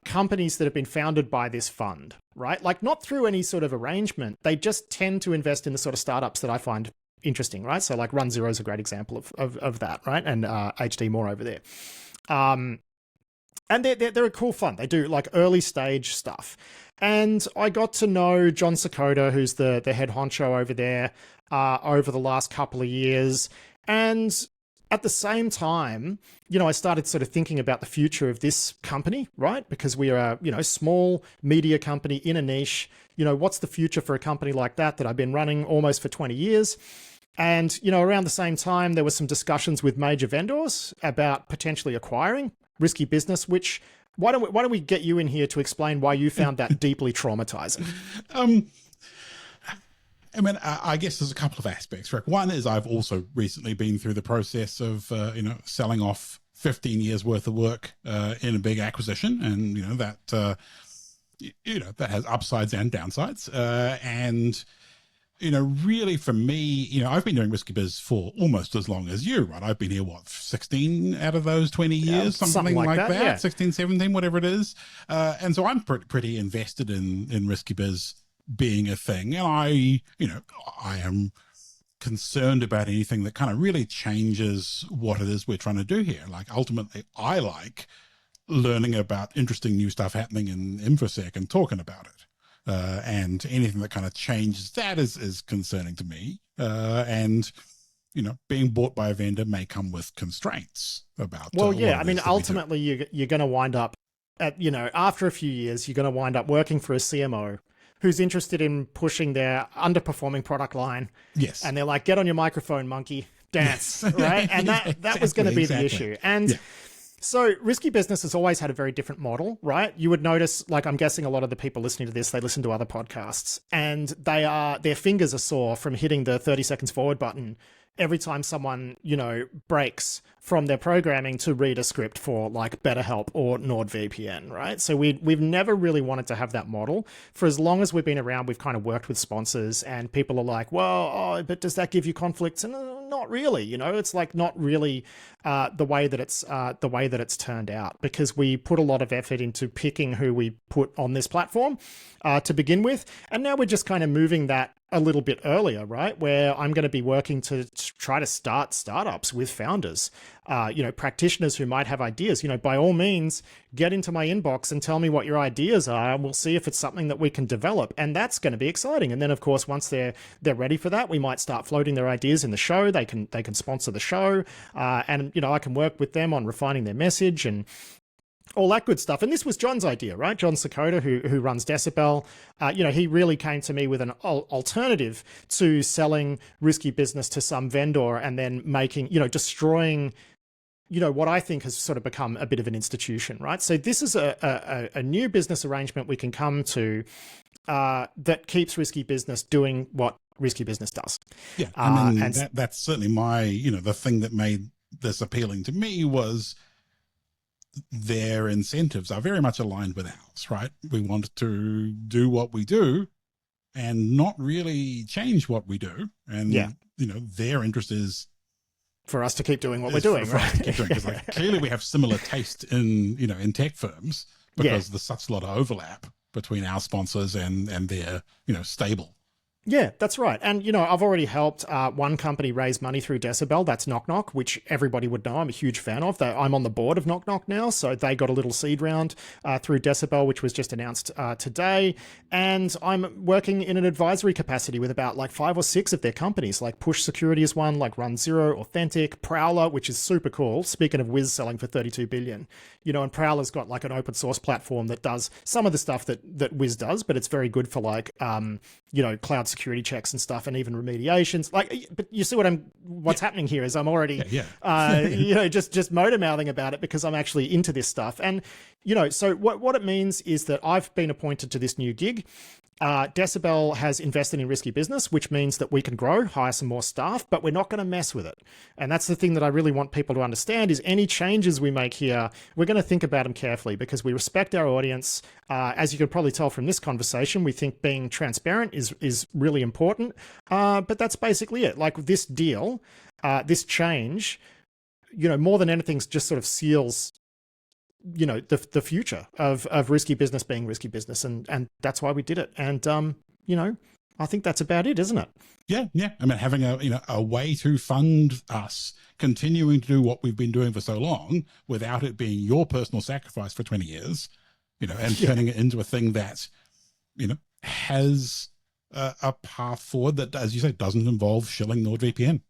companies that have been founded by this fund, right? Like not through any sort of arrangement. They just tend to invest in the sort of startups that I find interesting, right? So like Run Zero is a great example of that, right? And HD More over there. And they're a cool fund. They do like early stage stuff. And I got to know John Sakota, who's the head honcho over there, over the last couple of years. And at the same time, you know, I started sort of thinking about the future of this company, right? Because we are a, you know, small media company in a niche. You know, what's the future for a company like that I've been running almost for 20 years? And, you know, around the same time, there were some discussions with major vendors about potentially acquiring risky business, which why don't we get you in here to explain why you found that deeply traumatizing? I mean, I guess there's a couple of aspects, right? One is I've also recently been through the process of, you know, selling off 15 years worth of work in a big acquisition. And, you know, that has upsides and downsides. And, you know, really for me, you know, I've been doing Risky Biz for almost as long as you, right? I've been here, what, 16 out of those 20 years, something like that. Yeah. 16, 17, whatever it is. And so I'm pretty invested in Risky Biz being a thing. And I am concerned about anything that kind of really changes what it is we're trying to do here. Like ultimately, I like learning about interesting new stuff happening in InfoSec and talking about it. And anything that kind of changes that is concerning to me. And, you know, being bought by a vendor may come with constraints about. Well, yeah, I mean, ultimately you're going to wind up at, you know, after a few years, you're going to wind up working for a CMO who's interested in pushing their underperforming product line. Yes. And they're like, get on your microphone, monkey, dance, right? And that was going to be the issue. And so risky business has always had a very different model, right? You would notice, like, I'm guessing a lot of the people listening to this, they listen to other podcasts, and their fingers are sore from hitting the 30 seconds forward button every time someone, breaks from their programming to read a script for like BetterHelp or NordVPN, right? So we've never really wanted to have that model. For as long as we've been around, we've kind of worked with sponsors, and people are like, well, but does that give you conflicts? And not really, it's like not really the way that it's turned out, because we put a lot of effort into picking who we put on this platform to begin with. And now we're just kind of moving that a little bit earlier, right? Where I'm going to be working to try to start startups with founders, practitioners who might have ideas. By all means, get into my inbox and tell me what your ideas are, and we'll see if it's something that we can develop. And that's going to be exciting. And then, of course, once they're ready for that, we might start floating their ideas in the show. They can sponsor the show, and I can work with them on refining their message and all that good stuff. And this was John's idea, right? John Sakota, who runs Decibel. He really came to me with an alternative to selling risky business to some vendor and then destroying, what I think has sort of become a bit of an institution, right? So this is a new business arrangement we can come to that keeps risky business doing what risky business does. Yeah, that's certainly my, the thing that made this appealing to me was their incentives are very much aligned with ours, right? We want to do what we do and not really change what we do. And, their interest is for us to keep doing what we're doing, right? Because clearly we have similar taste in tech firms, because there's such a lot of overlap between our sponsors and their, stable. Yeah, that's right. And, I've already helped one company raise money through Decibel. That's Knock Knock, which everybody would know I'm a huge fan of. I'm on the board of Knock Knock now. So they got a little seed round through Decibel, which was just announced today. And I'm working in an advisory capacity with about like 5 or 6 of their companies, like Push Security is one, like Run Zero, Authentic, Prowler, which is super cool. Speaking of Wiz selling for 32 billion, and Prowler's got like an open source platform that does some of the stuff that Wiz does, but it's very good for like, cloud security checks and stuff, and even remediations. But you see what's happening here is I'm already, just motor mouthing about it because I'm actually into this stuff. And, so what it means is that I've been appointed to this new gig. Decibel has invested in risky business, which means that we can grow, hire some more staff, but we're not going to mess with it. And that's the thing that I really want people to understand is any changes we make here, we're going to think about them carefully because we respect our audience. As you can probably tell from this conversation, we think being transparent is really important. But that's basically it. Like this deal, this change, more than anything just sort of seals the future of risky business being risky business. And that's why we did it. And, I think that's about it, isn't it? Yeah. I mean, having a way to fund us continuing to do what we've been doing for so long without it being your personal sacrifice for 20 years, and turning it into a thing that, has a path forward that, as you say, doesn't involve shilling NordVPN.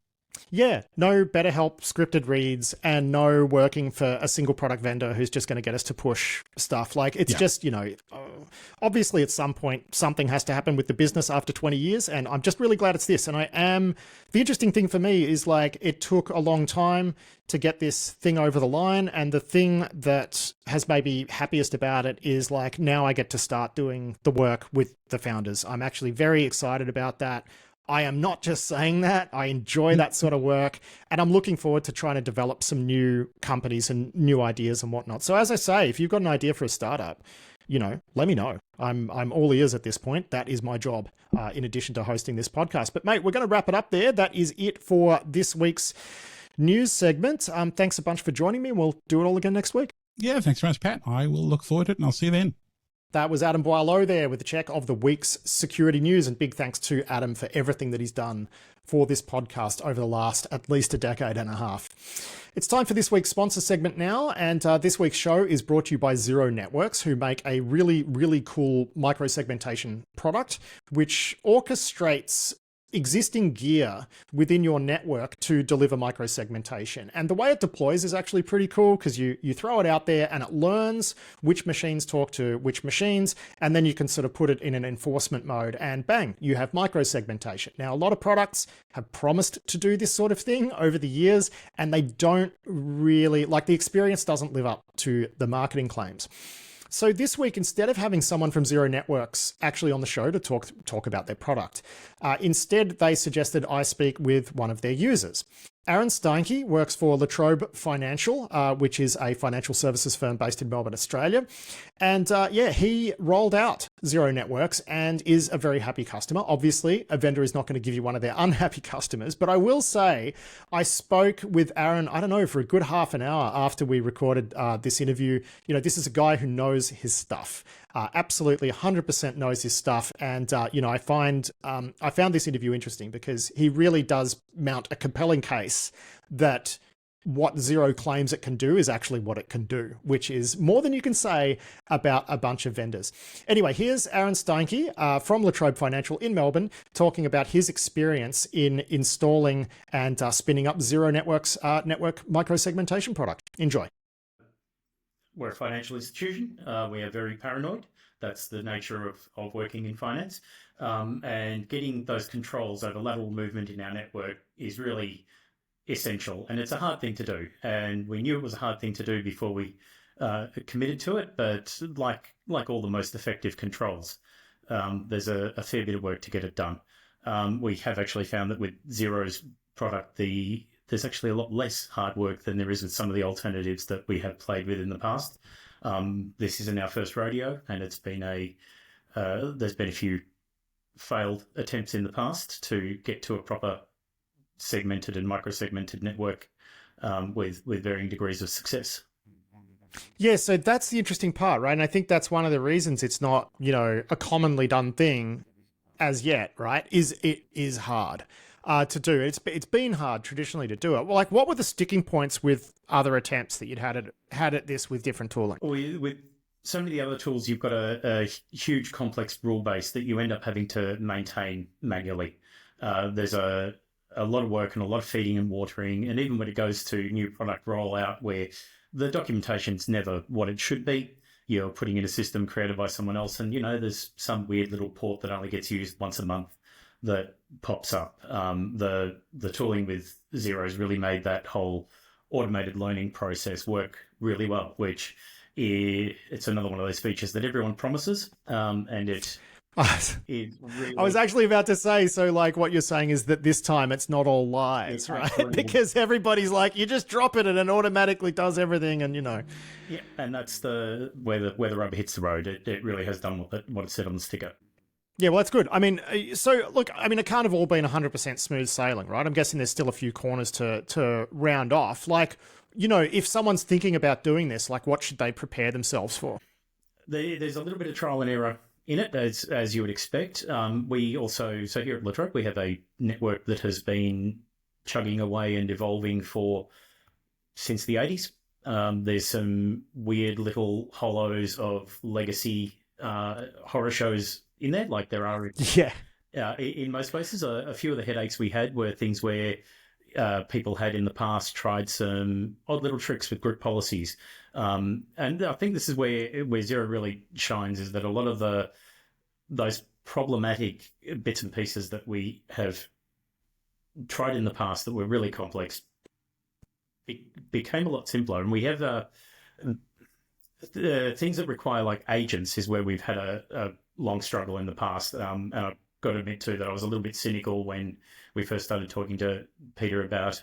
Yeah, no BetterHelp scripted reads and no working for a single product vendor who's just going to get us to push stuff. Like it's just, obviously at some point something has to happen with the business after 20 years. And I'm just really glad it's this. And the interesting thing for me is like it took a long time to get this thing over the line. And the thing that has made me happiest about it is like now I get to start doing the work with the founders. I'm actually very excited about that. I am not just saying that. I enjoy that sort of work, and I'm looking forward to trying to develop some new companies and new ideas and whatnot. So as I say, if you've got an idea for a startup, let me know. I'm all ears at this point. That is my job, in addition to hosting this podcast. But mate, we're going to wrap it up there. That is it for this week's news segment. Thanks a bunch for joining me. We'll do it all again next week. Yeah, thanks very much, Pat. I will look forward to it, and I'll see you then. That was Adam Boileau there with the check of the week's security news. And big thanks to Adam for everything that he's done for this podcast over the last at least a decade and a half. It's time for this week's sponsor segment now. And this week's show is brought to you by Zero Networks, who make a really, really cool microsegmentation product, which orchestrates existing gear within your network to deliver microsegmentation. And the way it deploys is actually pretty cool because you throw it out there and it learns which machines talk to which machines, and then you can sort of put it in an enforcement mode and bang, you have microsegmentation. Now, a lot of products have promised to do this sort of thing over the years, and they don't really, like the experience doesn't live up to the marketing claims. So this week, instead of having someone from Zero Networks actually on the show to talk about their product, instead they suggested I speak with one of their users. Aaron Steinke works for Latrobe Financial, which is a financial services firm based in Melbourne, Australia. And he rolled out Zero Networks and is a very happy customer. Obviously, a vendor is not going to give you one of their unhappy customers. But I will say, I spoke with Aaron, I don't know, for a good half an hour after we recorded this interview. You know, this is a guy who knows his stuff. Absolutely 100% knows his stuff. And, I found this interview interesting because he really does mount a compelling case that what Zero claims it can do is actually what it can do, which is more than you can say about a bunch of vendors. Anyway, here's Aaron Steinke from Latrobe Financial in Melbourne talking about his experience in installing and spinning up Zero Networks network microsegmentation product. Enjoy. We're a financial institution. We are very paranoid. That's the nature of working in finance. And getting those controls over lateral movement in our network is really essential. And it's a hard thing to do. And we knew it was a hard thing to do before we committed to it. But like all the most effective controls, there's a fair bit of work to get it done. We have actually found that with Zero's product, there's actually a lot less hard work than there is with some of the alternatives that we have played with in the past. This isn't our first rodeo, and there's been a few failed attempts in the past to get to a proper segmented and micro-segmented network with varying degrees of success. Yeah, so that's the interesting part, right? And I think that's one of the reasons it's not, a commonly done thing as yet, right? It is hard to do. It's been hard traditionally to do it. Well, like, what were the sticking points with other attempts that you'd had at this with different tooling? With so many of the other tools, you've got a huge complex rule base that you end up having to maintain manually. There's a lot of work and a lot of feeding and watering, and even when it goes to new product rollout where the documentation's never what it should be, you're putting in a system created by someone else, and there's some weird little port that only gets used once a month that pops up. The tooling with Zero's really made that whole automated learning process work really well, which it's another one of those features that everyone promises, and it really... I was actually about to say, so like what you're saying is that this time it's not all lies, right? Because everybody's like, you just drop it and it automatically does everything, and Yeah, and that's where the rubber hits the road. It really has done what it said on the sticker. Yeah, well, that's good. I mean, it can't have all been 100% smooth sailing, right? I'm guessing there's still a few corners to round off. Like, if someone's thinking about doing this, like, what should they prepare themselves for? There's a little bit of trial and error in it, as you would expect. We also, so here at Latrobe, we have a network that has been chugging away and evolving since the 80s. There's some weird little hollows of legacy horror shows in there, like there are in most places. A few of the headaches we had were things where people had in the past tried some odd little tricks with group policies. And I think this is where Zero really shines, is that a lot of those problematic bits and pieces that we have tried in the past that were really complex became a lot simpler. And we have the things that require like agents is where we've had a long struggle in the past. And I've got to admit too that I was a little bit cynical when we first started talking to Peter about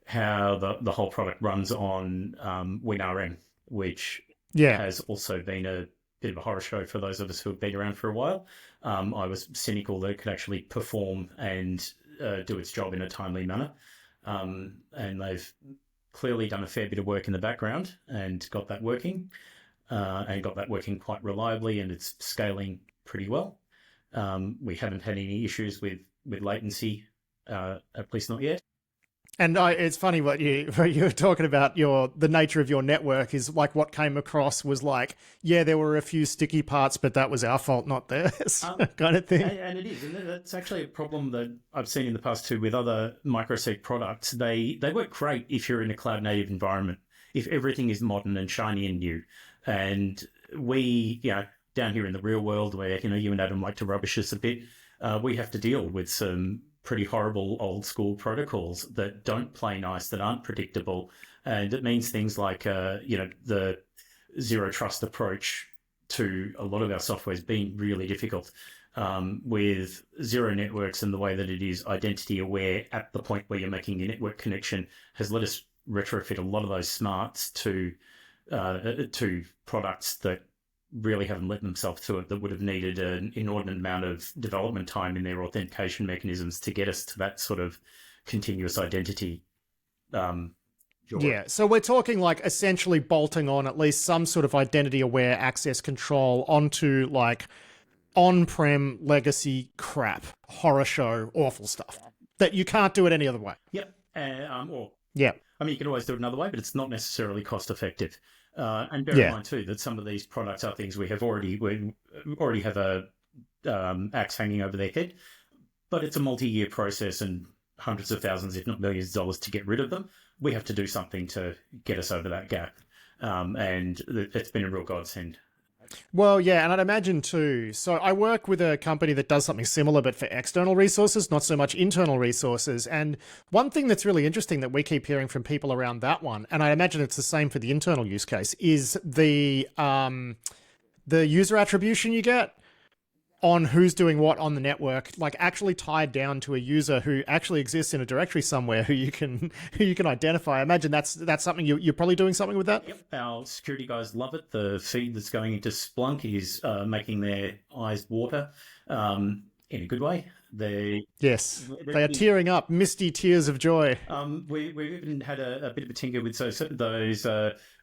how the whole product runs on WinRM, which has also been a bit of a horror show for those of us who have been around for a while. I was cynical that it could actually perform and do its job in a timely manner. And they've clearly done a fair bit of work in the background and got that working, quite reliably, and it's scaling pretty well. We haven't had any issues with latency, at least not yet. And it's funny what you were talking about. The nature of your network is like what came across was like, yeah, there were a few sticky parts, but that was our fault, not theirs, kind of thing. And it is, and that's actually a problem that I've seen in the past too with other microseg products. They work great if you're in a cloud native environment, if everything is modern and shiny and new. And we, down here in the real world, where you and Adam like to rubbish us a bit, we have to deal with some pretty horrible old school protocols that don't play nice, that aren't predictable. And it means things like, the zero trust approach to a lot of our software has been really difficult. With zero networks and the way that it is identity aware at the point where you're making your network connection has let us retrofit a lot of those smarts to products that really haven't lent themselves to it, that would have needed an inordinate amount of development time in their authentication mechanisms to get us to that sort of continuous identity. Yeah, so we're talking like essentially bolting on at least some sort of identity aware access control onto like on-prem legacy crap, horror show, awful stuff that you can't do it any other way. Yep. Yeah. I mean, you can always do it another way, but it's not necessarily cost effective. And bear in mind too that some of these products are things we already have a axe hanging over their head, but it's a multi-year process and hundreds of thousands, if not millions of dollars to get rid of them. We have to do something to get us over that gap. And it's been a real godsend. Well, yeah, and I'd imagine too. So I work with a company that does something similar, but for external resources, not so much internal resources. And one thing that's really interesting that we keep hearing from people around that one, and I imagine it's the same for the internal use case, is the user attribution you get on who's doing what on the network, like actually tied down to a user who actually exists in a directory somewhere who you can identify. I imagine that's something you're probably doing something with that. Yep, our security guys love it. The feed that's going into Splunk is making their eyes water in a good way. They are tearing up, misty tears of joy. We've even had a bit of a tinker with those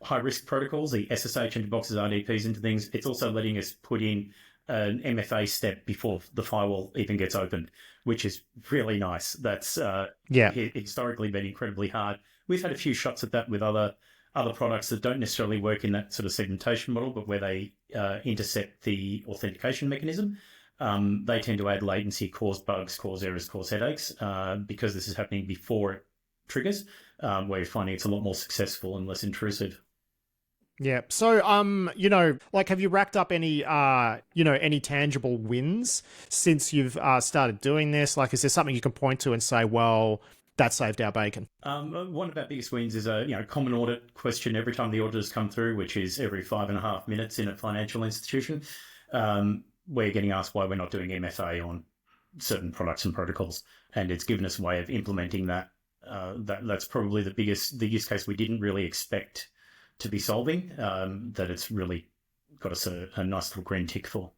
high risk protocols, the SSH into boxes, IDPs into things. It's also letting us put in an MFA step before the firewall even gets opened, which is really nice. That's historically been incredibly hard. We've had a few shots at that with other products that don't necessarily work in that sort of segmentation model, but where they intercept the authentication mechanism. They tend to add latency, cause bugs, cause errors, cause headaches, because this is happening before it triggers, where you're finding it's a lot more successful and less intrusive. Yeah. So, like, have you racked up any, any tangible wins since you've started doing this? Like, is there something you can point to and say, well, that saved our bacon? One of our biggest wins is a common audit question every time the auditors come through, which is every 5.5 minutes in a financial institution. We're getting asked why we're not doing MFA on certain products and protocols, and it's given us a way of implementing that. That's probably the use case we didn't really expect to be solving, that it's really got us a nice little green tick for.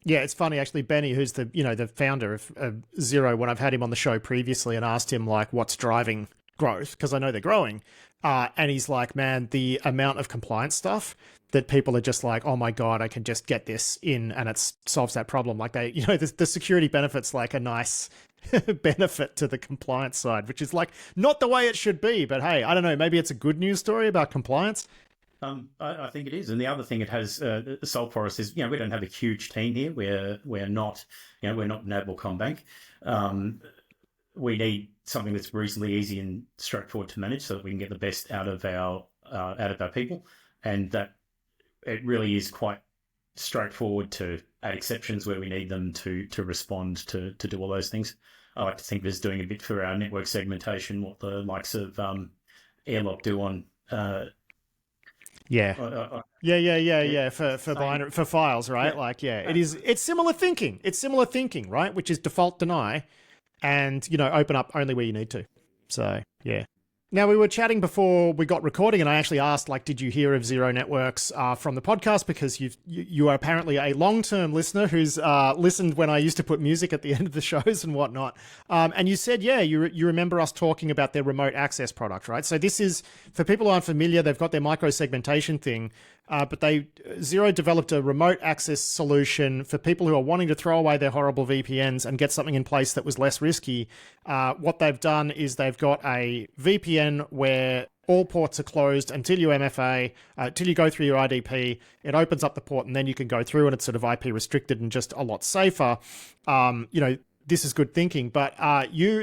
Yeah, it's funny actually. Benny, who's the founder of Xero, when I've had him on the show previously and asked him like what's driving growth, because I know they're growing, and he's like, man, the amount of compliance stuff that people are just like, oh my god, I can just get this in and it solves that problem. Like the security benefits like a nice benefit to the compliance side, which is like not the way it should be, but hey, I don't know, maybe it's a good news story about compliance. I think it is. And the other thing it has solved for us is, we don't have a huge team here. We're not NAB or Combank. We need something that's reasonably easy and straightforward to manage so that we can get the best out of our people. And that it really is quite straightforward to add exceptions where we need them to respond to do all those things. I like to think of it as doing a bit for our network segmentation, what the likes of Airlock do on. For binary, for files, right? Yeah. It's similar thinking. It's similar thinking, right? Which is default deny, and open up only where you need to. So yeah. Now, we were chatting before we got recording, and I actually asked, like, did you hear of Xero Networks from the podcast? Because you are apparently a long-term listener who's listened when I used to put music at the end of the shows and whatnot. And you said, yeah, you remember us talking about their remote access product, right? So this is, for people who aren't familiar, they've got their micro-segmentation thing, but Xero developed a remote access solution for people who are wanting to throw away their horrible VPNs and get something in place that was less risky. What they've done is they've got a VPN where all ports are closed until you MFA, till you go through your IDP. It opens up the port and then you can go through, and it's sort of IP restricted and just a lot safer. This is good thinking, but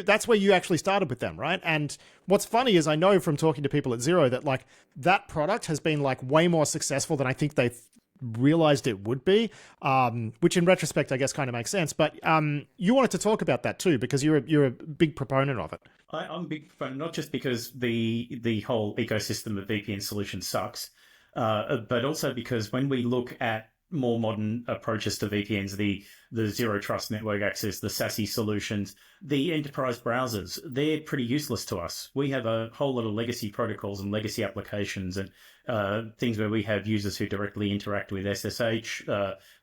that's where you actually started with them, right? And what's funny is I know from talking to people at Xero that like that product has been like way more successful than I think they realized it would be, which in retrospect I guess kind of makes sense. But you wanted to talk about that too because you're a big proponent of it. I'm a big proponent, not just because the whole ecosystem of VPN solutions sucks, but also because when we look at more modern approaches to VPNs, the zero trust network access, the SASE solutions, the enterprise browsers, they're pretty useless to us. We have a whole lot of legacy protocols and legacy applications and things where we have users who directly interact with SSH,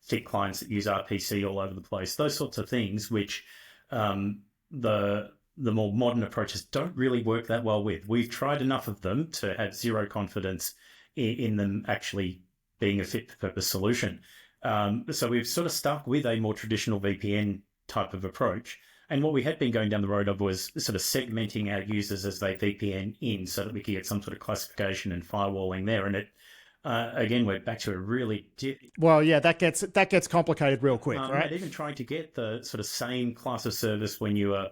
thick clients that use RPC all over the place, those sorts of things, which the more modern approaches don't really work that well with. We've tried enough of them to have zero confidence in them actually being a fit-for-purpose solution. So we've sort of stuck with a more traditional VPN type of approach. And what we had been going down the road of was sort of segmenting our users as they VPN in so that we could get some sort of classification and firewalling there. And it, again, we're back to a really... Well, yeah, that gets complicated real quick, right? And even trying to get the sort of same class of service when you are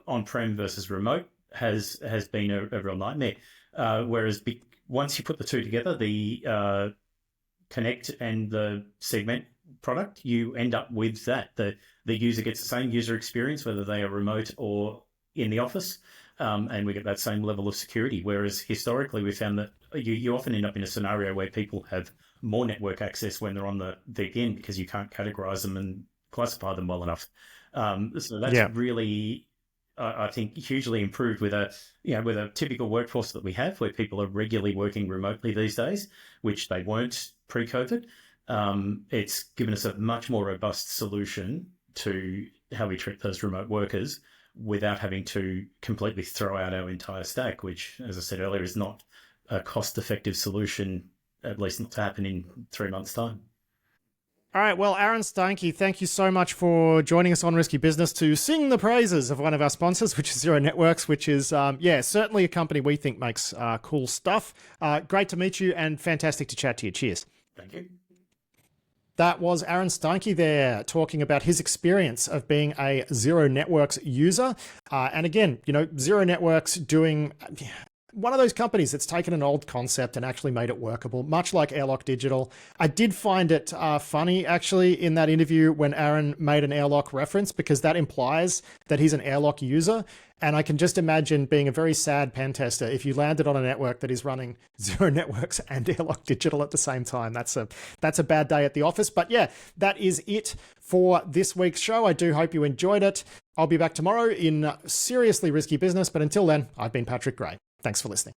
on-prem versus remote has been a real nightmare. Whereas once you put the two together, the connect and the segment product, you end up with that. The user gets the same user experience, whether they are remote or in the office, and we get that same level of security. Whereas historically, we found that you often end up in a scenario where people have more network access when they're on the VPN because you can't categorize them and classify them well enough. So that's really, I think, hugely improved with a typical workforce that we have, where people are regularly working remotely these days, which they weren't pre-COVID. It's given us a much more robust solution to how we treat those remote workers without having to completely throw out our entire stack, which, as I said earlier, is not a cost-effective solution, at least not to happen in 3 months' time. All right, well, Aaron Steinke, thank you so much for joining us on Risky Business to sing the praises of one of our sponsors, which is Zero Networks, which is, certainly a company we think makes cool stuff. Great to meet you and fantastic to chat to you. Cheers. Thank you. That was Aaron Steinke there talking about his experience of being a Zero Networks user. And again, Zero Networks doing... one of those companies that's taken an old concept and actually made it workable, much like Airlock Digital. I did find it funny, actually, in that interview when Aaron made an Airlock reference, because that implies that he's an Airlock user. And I can just imagine being a very sad pen tester if you landed on a network that is running Zero Networks and Airlock Digital at the same time. That's a bad day at the office. But yeah, that is it for this week's show. I do hope you enjoyed it. I'll be back tomorrow in seriously risky business. But until then, I've been Patrick Gray. Thanks for listening.